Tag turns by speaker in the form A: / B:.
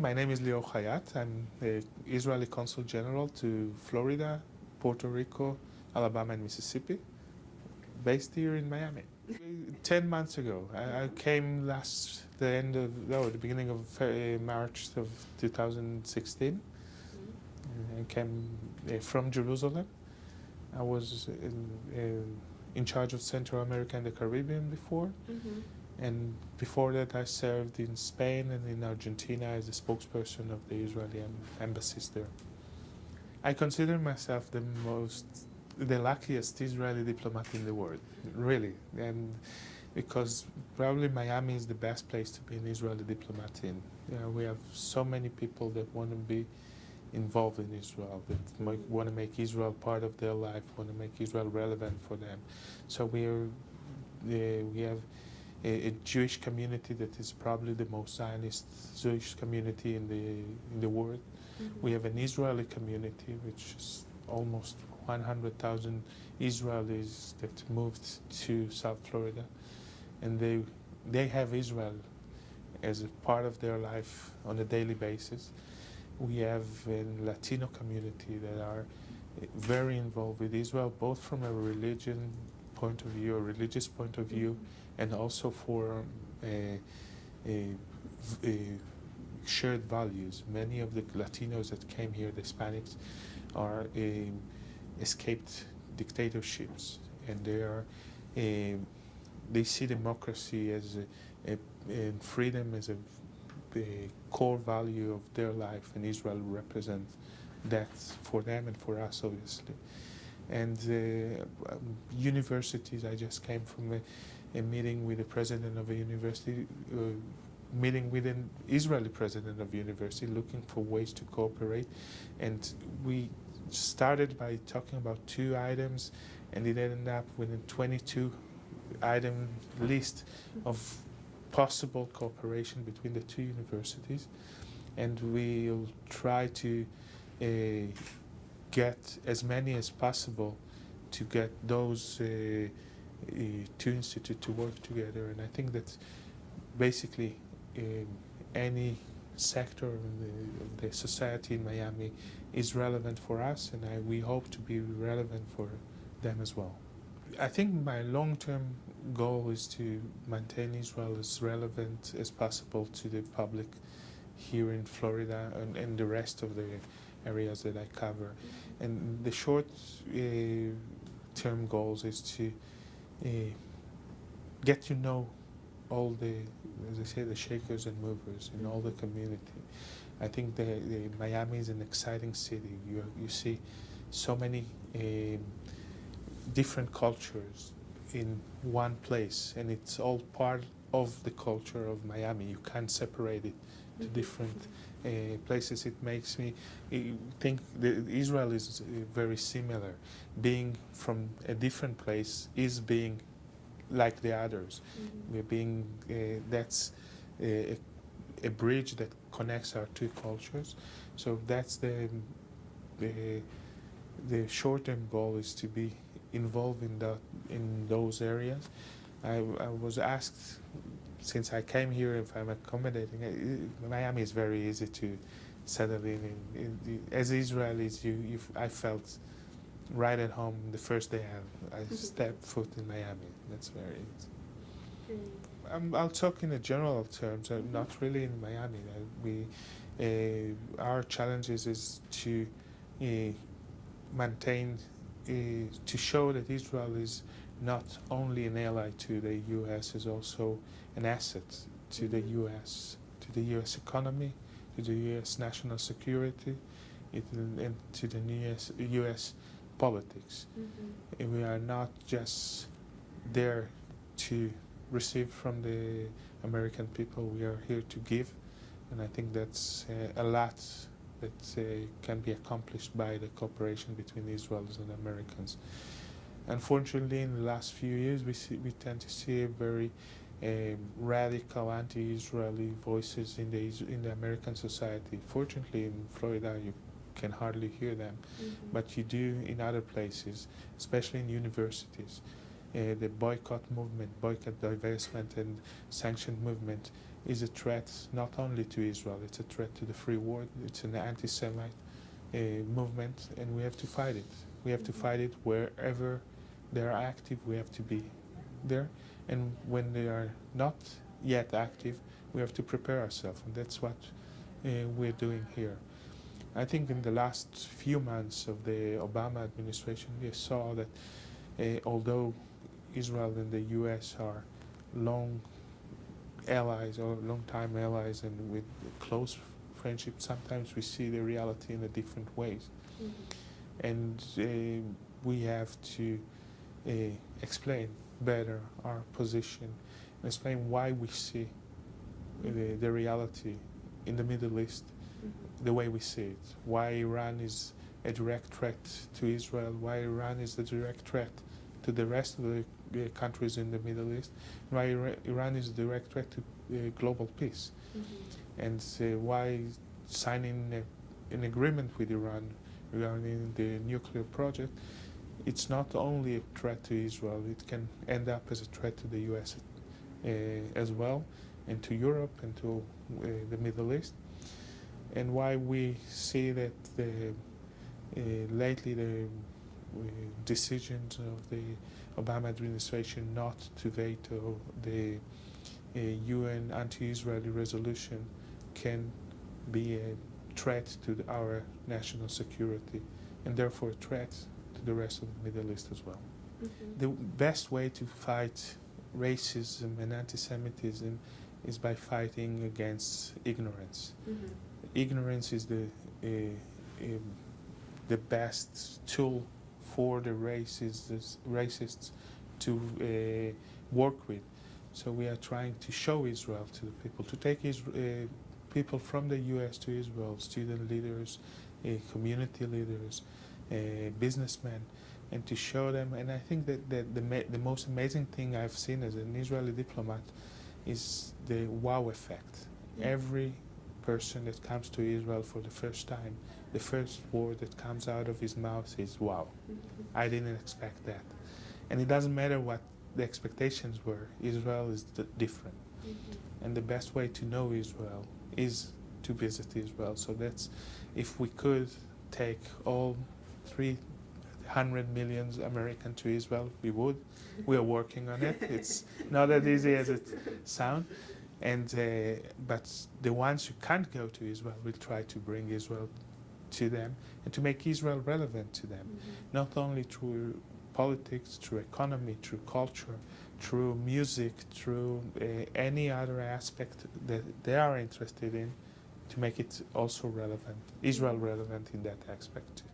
A: My name is Lior Haiat. I'm the Israeli Consul General to Florida, Puerto Rico, Alabama, and Mississippi, based here in Miami. 10 months ago, I came the beginning of March of 2016. I came from Jerusalem. I was in charge of Central America and the Caribbean before. And before that, I served in Spain and in Argentina as the spokesperson of the Israeli embassies there. I consider myself the luckiest Israeli diplomat in the world, really. And because probably Miami is the best place to be an Israeli diplomat in. We have so many people that want to be involved in Israel, that want to make Israel part of their life, want to make Israel relevant for them. So we have a Jewish community that is probably the most Zionist Jewish community in the world. We have an Israeli community, which is almost 100,000 Israelis that moved to South Florida, and they have Israel as a part of their life on a daily basis. We have a Latino community that are very involved with Israel, both from a religion point of view, a religious point of view, and also for shared values. Many of the Latinos that came here, the Hispanics, are escaped dictatorships, and they see democracy as and freedom as a core value of their life, and Israel represents that for them and for us, obviously. And universities, I just came from a meeting with the president of a university, meeting with an Israeli president of a university, looking for ways to cooperate. And we started by talking about 2 items, and it ended up with a 22-item list of possible cooperation between the 2 universities. And we'll try to get as many as possible to get those 2 institutes to work together. And I think that basically any sector of the society in Miami is relevant for us, and we hope to be relevant for them as well. I think my long-term goal is to maintain Israel as relevant as possible to the public here in Florida and the rest of the areas that I cover. And the short-term goals is to get to know all the, as I say, the shakers and movers in all the community. I think the Miami is an exciting city. You see so many different cultures in one place, and it's all part of the culture of Miami. You can't separate it to different places. It makes me think that Israel is very similar. Being from a different place is being like the others. We're being that's a bridge that connects our 2 cultures. So that's the short-term goal, is to be involved in those areas. I was asked, since I came here, if I'm accommodating. Miami is very easy to settle in. As Israelis, I felt right at home the first day I stepped foot in Miami. That's very easy. I'll talk in a general terms, not really in Miami. Our challenges is to maintain, to show that Israel is not only an ally to the U.S., is also an asset to the U.S., to the U.S. economy, to the U.S. national security, and to the U.S. politics. And we are not just there to receive from the American people. We are here to give, and I think that's a lot that can be accomplished by the cooperation between Israelis and Americans. Unfortunately, in the last few years, we tend to see a very radical anti-Israeli voices in the American society. Fortunately, in Florida, you can hardly hear them, but you do in other places, especially in universities. The boycott movement, boycott, divestment, and sanction movement is a threat not only to Israel, it's a threat to the free world. It's an anti-Semite movement, and we have to fight it. We have to fight it wherever they are active. We have to be there, and when they are not yet active, we have to prepare ourselves, and that's what we're doing here. I think in the last few months of the Obama administration, we saw that although Israel and the U.S. are long allies or long-time allies and with close friendship, sometimes we see the reality in a different ways. And we have to explain better our position and explain why we see the reality in the Middle East the way we see it, why Iran is a direct threat to Israel, why Iran is a direct threat to the rest of the countries in the Middle East, why Iran is a direct threat to global peace, and why signing an agreement with Iran regarding the nuclear project, it's not only a threat to Israel, it can end up as a threat to the US as well, and to Europe and to the Middle East. And why we see that lately the decisions of the Obama administration not to veto the UN anti-Israeli resolution can be a threat to our national security, and therefore a threat to the rest of the Middle East as well. The best way to fight racism and anti-Semitism is by fighting against ignorance. Ignorance is the best tool for the racists to work with. So we are trying to show Israel to the people, to take people from the U.S. to Israel, student leaders, community leaders, businessmen, and to show them. And I think that the most amazing thing I've seen as an Israeli diplomat is the wow effect. Every person that comes to Israel for the first time, the first word that comes out of his mouth is wow. I didn't expect that. And it doesn't matter what the expectations were, Israel is different. And the best way to know Israel is to visit Israel. So that's, if we could take all 300 million Americans to Israel, we would. We are working on it. It's not as easy as it sounds. And but the ones who can't go to Israel, we'll try to bring Israel to them and to make Israel relevant to them, not only through politics, through economy, through culture, through music, through any other aspect that they are interested in, to make it also relevant, Israel relevant in that aspect too.